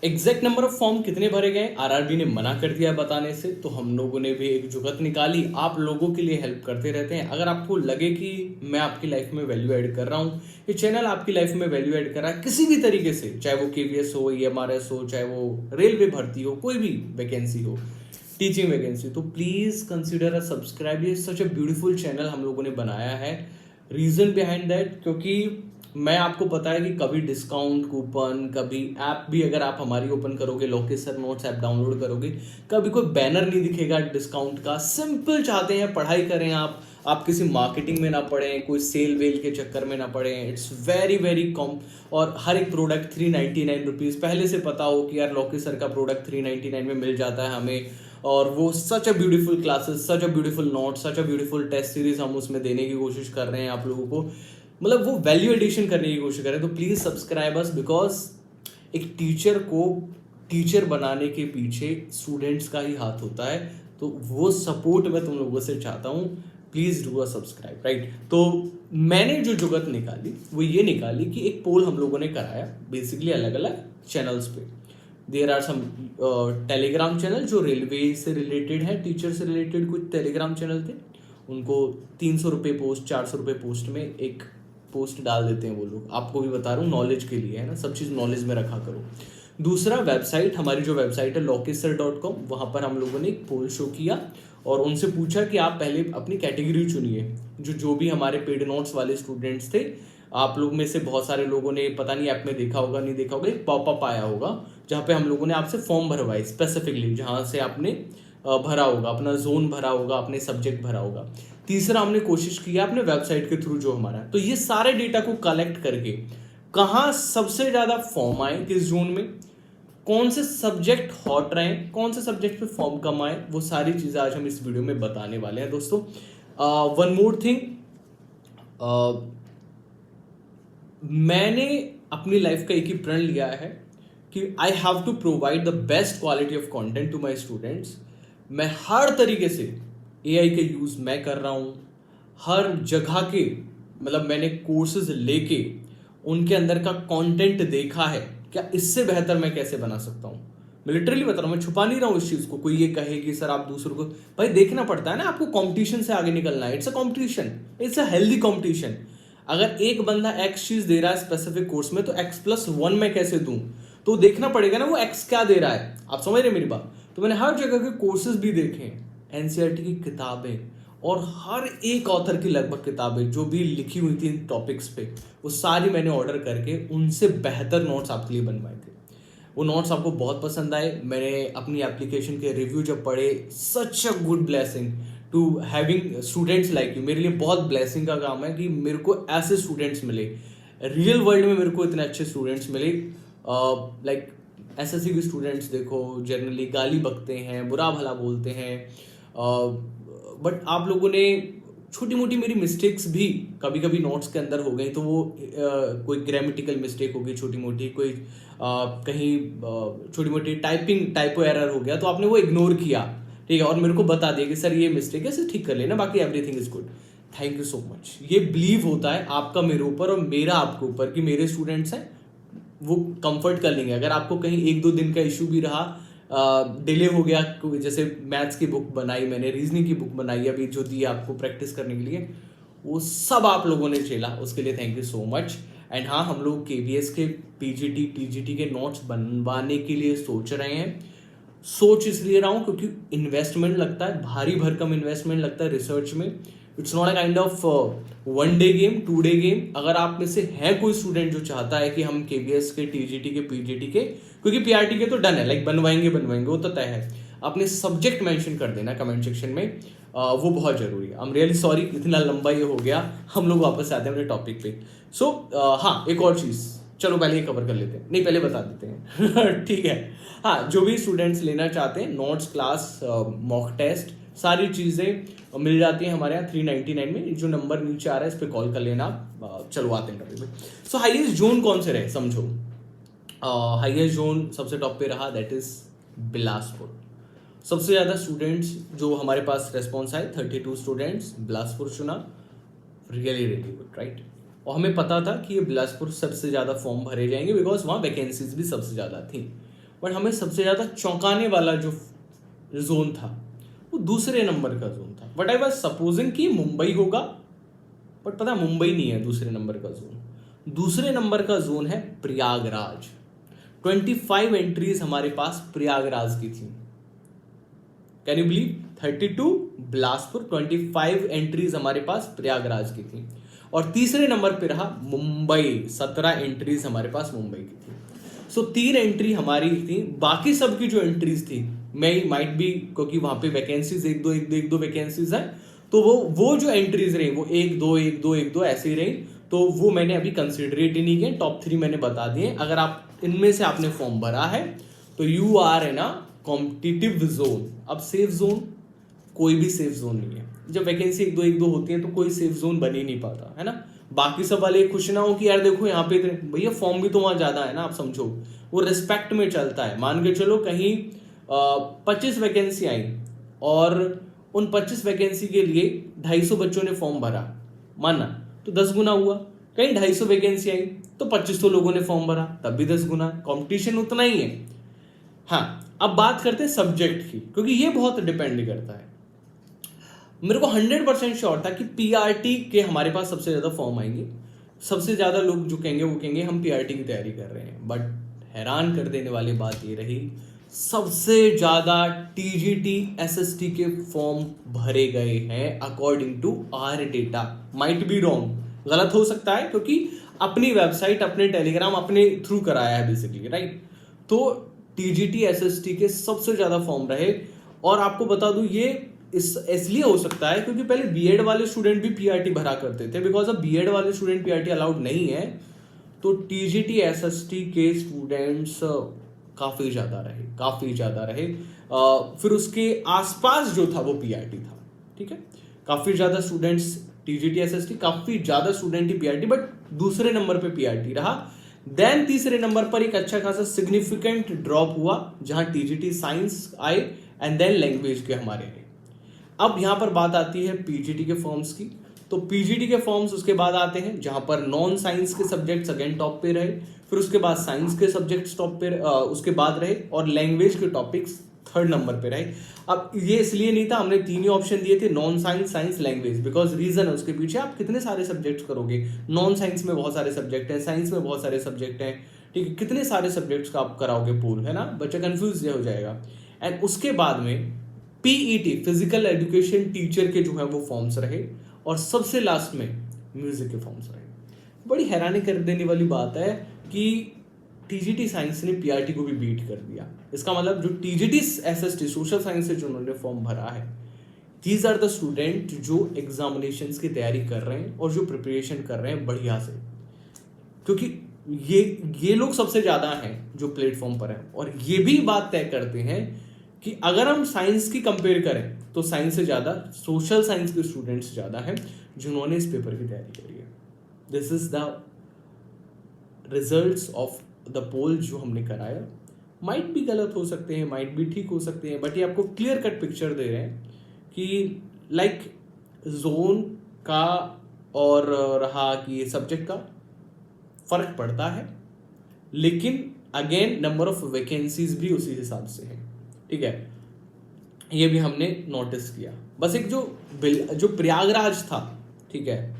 Exact number of form कितने भरे गए आरआरबी ने मना कर दिया बताने से, तो हम लोगों ने भी एक जुगत निकाली। आप लोगों के लिए हेल्प करते रहते हैं। अगर आपको लगे कि मैं आपकी लाइफ में वैल्यू ऐड कर रहा हूँ, ये चैनल आपकी लाइफ में वैल्यू ऐड कर रहा है किसी भी तरीके से, चाहे वो केवीएस हो, ईएमआरएस हो, चाहे वो रेलवे भर्ती हो, कोई भी वैकेंसी हो, टीचिंग वैकेंसी, तो प्लीज कंसिडर अ सब्सक्राइब। ये सच अ ब्यूटीफुल चैनल हम लोगों ने बनाया है। रीजन बिहाइंड दैट, क्योंकि मैं आपको पता है कि कभी डिस्काउंट कूपन, कभी ऐप भी अगर आप हमारी ओपन करोगे, लोकेसर नोट्स ऐप डाउनलोड करोगे, कभी कोई बैनर नहीं दिखेगा डिस्काउंट का। सिंपल चाहते हैं पढ़ाई करें आप किसी मार्केटिंग में ना पड़ें, कोई सेल वेल के चक्कर में ना पड़ें। It's very very com. और हर एक प्रोडक्ट 399 रुपीज़, पहले से पता हो कि यार लोकेसर का प्रोडक्ट 399 में मिल जाता है हमें, और वो such a beautiful classes, such a beautiful note, such a beautiful test series हम उसमें देने की कोशिश कर रहे हैं आप लोगों को। मतलब वो वैल्यू एडिशन करने की कोशिश करें। तो प्लीज सब्सक्राइब अस, बिकॉज एक टीचर को टीचर बनाने के पीछे स्टूडेंट्स का ही हाथ होता है। तो वो सपोर्ट मैं तुम लोगों से चाहता हूँ। Please do a subscribe, right. तो मैंने जो जुगत निकाली वो ये निकाली कि एक पोल हम लोगों ने कराया बेसिकली अलग अलग चैनल्स पे। There are some Telegram channel जो रेलवे से रिलेटेड है, टीचर से रिलेटेड कुछ टेलीग्राम चैनल थे। उनको 300 रुपये पोस्ट, 400 रुपये पोस्ट में एक पोस्ट डाल देते हैं वो लोग। आपको भी बता रहा हूँ, नॉलेज के लिए है ना, सब चीज़ नॉलेज में रखा करो। दूसरा, वेबसाइट, हमारी जो वेबसाइट है lockisar.com, वहाँ पर हम लोगों ने एक पोल शो किया और उनसे पूछा कि आप पहले अपनी कैटेगरी चुनिए। जो भी हमारे पेड नोट्स वाले स्टूडेंट्स थे, आप लोग में से बहुत सारे लोगों ने पता नहीं ऐप में देखा होगा नहीं देखा होगा, एक पॉपअप आया होगा जहाँ पे हम लोगों ने आपसे फॉर्म भरवाए स्पेसिफिकली, जहाँ से आपने भरा होगा, अपना जोन भरा होगा, अपने सब्जेक्ट भरा होगा। तीसरा, हमने कोशिश की है अपने वेबसाइट के थ्रू जो हमारा है, तो ये सारे डेटा को कलेक्ट करके कहाँ सबसे ज्यादा फॉर्म आए, किस जोन में, कौन से सब्जेक्ट हॉट रहे, कौन से सब्जेक्ट पे फॉर्म कम आए, वो सारी चीजें आज हम इस वीडियो में बताने वाले हैं दोस्तों। वन मोर थिंग, मैंने अपनी लाइफ का एक ही प्रण लिया है कि I have to provide the best quality of content to my students. मैं हर तरीके से एआई के यूज मैं कर रहा हूँ, हर जगह के, मतलब मैंने कोर्सेज लेके उनके अंदर का कंटेंट देखा है, क्या इससे बेहतर मैं कैसे बना सकता हूँ। मैं लिटरली बता रहा हूँ, मैं छुपा नहीं रहा हूँ इस चीज को। कोई ये कहे कि सर आप दूसरों को, भाई देखना पड़ता है ना, आपको कंपटीशन से आगे निकलना है। It's a competition, it's a healthy competition. अगर एक बंदा एक्स चीज दे रहा है स्पेसिफिक कोर्स में, तो x+1 मैं कैसे दूं, तो देखना पड़ेगा ना वो x क्या दे रहा है। आप समझ रहे मेरी बात। तो मैंने हर जगह के कोर्सेज भी देखे, एनसीईआरटी की किताबें, और हर एक ऑथर की लगभग किताबें जो भी लिखी हुई थी इन टॉपिक्स पे, वो सारी मैंने ऑर्डर करके उनसे बेहतर नोट्स आपके लिए बनवाए थे। वो नोट्स आपको बहुत पसंद आए। मैंने अपनी एप्लीकेशन के रिव्यू जब पढ़े, such a good blessing to having students like you. मेरे लिए बहुत ब्लेसिंग का काम है कि मेरे को ऐसे स्टूडेंट्स मिले, रियल वर्ल्ड में मेरे को इतने अच्छे स्टूडेंट्स मिले। लाइक एसएससी के स्टूडेंट्स देखो, जनरली गाली बकते हैं, बुरा भला बोलते हैं, बट आप लोगों ने छोटी मोटी मेरी मिस्टेक्स भी कभी कभी नोट्स के अंदर हो गई, तो वो कोई ग्रामेटिकल मिस्टेक होगी छोटी मोटी, कोई कहीं छोटी मोटी टाइपो एरर हो गया, तो आपने वो इग्नोर किया, ठीक है, और मेरे को बता दिया कि सर ये मिस्टेक है, इसे ठीक कर लेना, बाकी everything is good. Thank you so much. ये बिलीव होता है आपका मेरे ऊपर और मेरा आपके ऊपर कि मेरे स्टूडेंट्स हैं, वो कंफर्ट कर लेंगे। अगर आपको कहीं 1-2 दिन का इशू भी रहा, डिले हो गया, जैसे मैथ्स की बुक बनाई मैंने, रीजनिंग की बुक बनाई अभी जो दी आपको प्रैक्टिस करने के लिए, वो सब आप लोगों ने झेला, उसके लिए thank you so much. And हाँ, हम लोग केवीएस के पीजीटी टीजीटी के नोट्स बनवाने के लिए सोच रहे हैं। सोच इसलिए रहा हूँ क्योंकि इन्वेस्टमेंट लगता है, भारी भरकम इन्वेस्टमेंट लगता है रिसर्च में। It's not a kind of 1 day game, 2 day game. अगर आप में से है कोई स्टूडेंट जो चाहता है कि हम केवीएस के, टीजीटी के, पीजीटी के, क्योंकि पीआरटी के तो डन है, लाइक बनवाएंगे वो तो तय है, अपने सब्जेक्ट मेंशन कर देना कमेंट सेक्शन में। वो बहुत जरूरी है। आई एम रियली सॉरी, इतना लंबा ये हो गया। हम लोग वापस आते हैं अपने टॉपिक पे। सो हाँ, एक और चीज, चलो पहले ये कवर कर लेते हैं, नहीं पहले बता देते हैं ठीक है। हाँ, जो भी स्टूडेंट्स लेना चाहते हैं, नोट्स, क्लास, मॉक टेस्ट, सारी चीज़ें मिल जाती हैं हमारे यहाँ 399 में। जो नंबर नीचे आ रहा है इस पर कॉल कर लेना। चलो आते हैं टॉपिक पे। सो हाईएस्ट जोन कौन से रहे समझो। हाईएस्ट जोन सबसे टॉप पे रहा, दैट इज बिलासपुर। सबसे ज़्यादा स्टूडेंट्स जो हमारे पास रेस्पॉन्स आए, 32 स्टूडेंट्स बिलासपुर चुना। Really really good, right. और हमें पता था कि ये बिलासपुर सबसे ज़्यादा फॉर्म भरे जाएंगे बिकॉज वहाँ वैकेंसीज भी सबसे ज़्यादा थी। बट हमें सबसे ज़्यादा चौंकाने वाला जो जोन था वो दूसरे नंबर का जोन था. बट आई वॉज सपोजिंग कि मुंबई होगा, बट पता मुंबई नहीं है दूसरे नंबर का जोन. दूसरे नंबर का जोन है प्रयागराज. 25 एंट्रीज हमारे पास प्रयागराज की थी. Can you believe? 32 Bilaspur, 25 entries हमारे पास प्रयागराज की थी. और तीसरे नंबर पे रहा मुंबई, 17 एंट्रीज हमारे पास मुंबई की थी. सो 3 एंट्री हमारी थी. बाकी सब की जो एंट्रीज थी मैं माइट बी, क्योंकि वहां पे वैकेंसीज एक दो वैकेंसीज है, तो वो जो एंट्रीज रही वो 1 2 ऐसे ही रही. तो वो मैंने अभी कंसिडरेट ही नहीं किए. टॉप 3 मैंने बता दिए. अगर आप इनमें से आपने फॉर्म भरा है तो you are in a competitive zone. अब सेफ जोन, कोई भी सेफ जोन नहीं है. जब वैकेंसी एक दो होती है तो कोई सेफ जोन बन ही नहीं पाता है ना. बाकी सब वाले खुश ना हो कि यार देखो यहाँ पे भैया फॉर्म भी तो वहां ज्यादा है ना. आप समझो वो रिस्पेक्ट में चलता है. मान के चलो कहीं 25 वैकेंसी आई और उन 25 वैकेंसी के लिए 250 बच्चों ने फॉर्म भरा, माना तो 10 गुना हुआ. कहीं 250 वैकेंसी आई तो 2500 लोगों ने फॉर्म भरा, तब भी 10 गुना. कंपटीशन उतना ही है. हाँ, अब बात करते हैं सब्जेक्ट की, क्योंकि ये बहुत डिपेंड करता है. मेरे को 100% श्योर था कि पीआरटी के हमारे पास सबसे ज्यादा फॉर्म आएंगे. सबसे ज्यादा लोग जो कहेंगे वो कहेंगे हम पीआरटी की तैयारी कर रहे हैं. बट हैरान कर देने वाली बात ये रही, सबसे ज्यादा टीजीटी एसएसटी के फॉर्म भरे गए हैं according to our data. Might be wrong, गलत हो सकता है, क्योंकि अपनी वेबसाइट, अपने टेलीग्राम, अपने थ्रू कराया है बेसिकली, राइट. तो टीजीटी एसएसटी के सबसे ज्यादा फॉर्म रहे. और आपको बता दूं ये इसलिए हो सकता है क्योंकि पहले बीएड वाले स्टूडेंट भी पीआरटी भरा करते थे. बिकॉज अब बीएड वाले स्टूडेंट पीआरटी अलाउड नहीं है, तो टीजीटी एसएसटी के स्टूडेंट्स काफी ज्यादा रहे. फिर उसके आसपास जो था वो पीआरटी था. ठीक है, काफी ज्यादा स्टूडेंट्स टीजीटी एसएसटी, काफी ज्यादा स्टूडेंट ही पीआरटी, बट दूसरे नंबर पे पीआरटी रहा. देन तीसरे नंबर पर एक अच्छा खासा सिग्निफिकेंट ड्रॉप हुआ जहां टीजीटी साइंस आए एंड देन लैंग्वेज के हमारे आए. अब यहां पर बात आती है पीजीटी के फॉर्म्स की. तो पीजीटी के फॉर्म्स उसके बाद आते हैं जहां पर नॉन साइंस के सब्जेक्ट्स अगेन टॉप पे रहे. फिर उसके बाद साइंस के सब्जेक्ट्स टॉप पे उसके बाद रहे, और लैंग्वेज के टॉपिक्स थर्ड नंबर पे रहे. अब ये इसलिए नहीं था, हमने 3 ही ऑप्शन दिए थे, non science, science, language. Because reason है उसके पीछे, आप कितने सारे सब्जेक्ट्स करोगे. नॉन साइंस में बहुत सारे सब्जेक्ट हैं, साइंस में बहुत सारे सब्जेक्ट हैं. ठीक है, कितने सारे सब्जेक्ट्स का आप कराओगे पूल, है ना. बच्चा कंफ्यूज हो जाएगा. एंड उसके बाद में पीईटी, फिजिकल एजुकेशन टीचर के जो है वो फॉर्म्स रहे. और सबसे लास्ट में म्यूजिक के फॉर्म्स रहे. बड़ी हैरानी कर देने वाली बात है कि टीजीटी साइंस ने पीआरटी को भी बीट कर दिया. इसका मतलब जो टीजीटी एसएसटी सोशल साइंस से जो उन्होंने फॉर्म भरा है, दीज आर द स्टूडेंट जो एग्जामिनेशंस की तैयारी कर रहे हैं और जो प्रिपरेशन कर रहे हैं बढ़िया से. क्योंकि ये लोग सबसे ज्यादा हैं जो प्लेटफॉर्म पर हैं. और ये भी बात तय करते हैं कि अगर हम साइंस की कंपेयर करें तो साइंस से ज्यादा सोशल साइंस के स्टूडेंट्स ज्यादा हैं जिन्होंने इस पेपर की तैयारी करी है. This is the results of the poll जो हमने कराया. माइट भी गलत हो सकते हैं, माइट भी ठीक हो सकते हैं, बट ये आपको क्लियर कट पिक्चर दे रहे हैं कि लाइक जोन का और रहा कि सब्जेक्ट का फर्क पड़ता है. लेकिन अगेन नंबर ऑफ वैकेंसीज भी उसी हिसाब से है. ठीक है, ये भी हमने नोटिस किया. बस एक जो प्रयागराज था, ठीक है,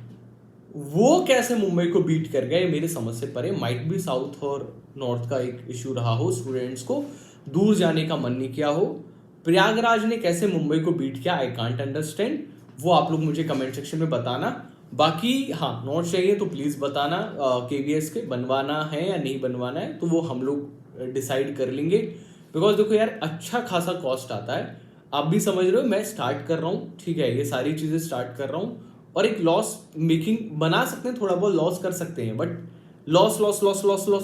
वो कैसे मुंबई को बीट कर गए मेरे समझ से परे. माइट भी साउथ और नॉर्थ का एक इश्यू रहा हो, स्टूडेंट्स को दूर जाने का मन नहीं किया हो. प्रयागराज ने कैसे मुंबई को बीट किया, आई कांट अंडरस्टैंड. वो आप लोग मुझे कमेंट सेक्शन में बताना. बाकी हाँ, नोट चाहिए तो प्लीज बताना. केवीएस के बनवाना है या नहीं बनवाना है तो वो हम लोग डिसाइड कर लेंगे. बिकॉज देखो यार, अच्छा खासा कॉस्ट आता है. आप भी समझ रहे हो, मैं स्टार्ट कर रहा हूँ, ठीक है, ये सारी चीजें स्टार्ट कर रहा हूँ. और एक लॉस मेकिंग बना सकते हैं, थोड़ा बहुत लॉस कर सकते हैं, बट लॉस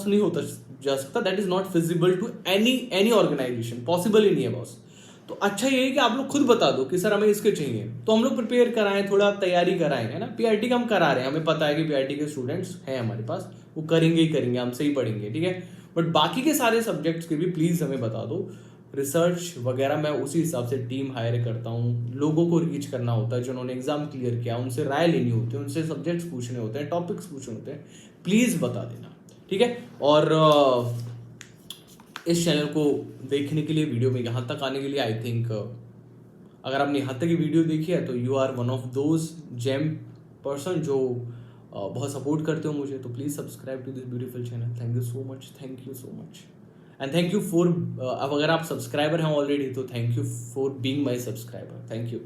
नहीं होता जा सकता. That is not feasible to any organisation, possible ही नहीं है बॉस. तो अच्छा ये है कि आप लोग खुद बता दो कि सर हमें इसके चाहिए, तो हम लोग प्रिपेयर कराएं, थोड़ा तैयारी कराएं, है ना. पीआरटी का हम करा रहे हैं, हमें पता है कि पीआरटी के स्टूडेंट्स हैं हमारे पास, वो करेंगे ही करेंगे, हमसे ही पढ़ेंगे, ठीक है. बट बाकी के सारे सब्जेक्ट्स के भी प्लीज हमें बता दो. रिसर्च वगैरह मैं उसी हिसाब से टीम हायर करता हूँ. लोगों को रीच करना होता है जिन्होंने एग्जाम क्लियर किया, उनसे राय लेनी होती है, उनसे सब्जेक्ट्स पूछने होते हैं, टॉपिक्स पूछने होते हैं. प्लीज बता देना, ठीक है. और इस चैनल को देखने के लिए, वीडियो में यहाँ तक आने के लिए। आई थिंक अगर आपने यहाँ तक की वीडियो देखी है तो you are one of those gem person जो बहुत सपोर्ट करते हो मुझे। तो please subscribe to this beautiful channel. Thank you so much, thank you so much. And thank you for, अब अगर आप सब्सक्राइबर हैं ऑलरेडी तो thank you for being my subscriber. Thank you.